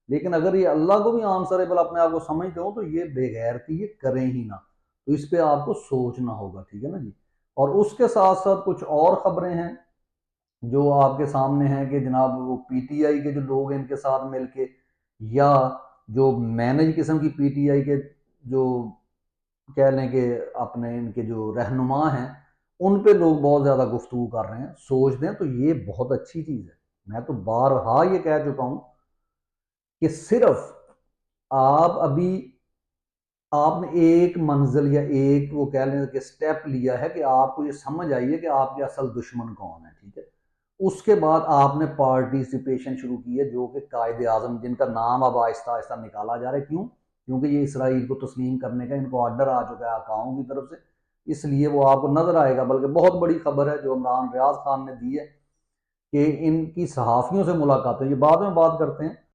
लेकिन अगर ये अल्लाह को भी आंसरेबल अपने आप को समझते हो तो ये बेगैरती ये करें ही ना। तो इस पे आपको सोचना होगा, ठीक है ना जी। और उसके साथ साथ कुछ और खबरें हैं जो आपके सामने हैं कि जनाब वो पीटीआई के जो लोग हैं इनके साथ मिलके, या जो मैनेज किस्म की पीटीआई के जो कह लें कि अपने इनके जो रहनुमा हैं उन पे लोग बहुत ज़्यादा गुफ्तगू कर रहे हैं, सोच दें तो ये बहुत अच्छी चीज़ है। मैं तो बारहा ये कह चुका हूँ कि सिर्फ आप अभी आपने एक मंजिल या एक वो कह लें कि स्टेप लिया है कि आपको ये समझ आई है कि आपके असल दुश्मन कौन है, ठीक है। उसके बाद आपने पार्टिसिपेशन शुरू की है जो कि कायदे आजम जिनका नाम अब आहिस्ता आहिस्ता निकाला जा रहा है, क्यों? क्योंकि ये इसराइल को तस्लीम करने का इनको ऑर्डर आ चुका है आकाओं की तरफ से, इसलिए वो आपको नजर आएगा। बल्कि बहुत बड़ी खबर है जो इमरान रियाज खान ने दी है कि इनकी सहाफ़ियों से मुलाकात है, ये बाद में बात करते हैं।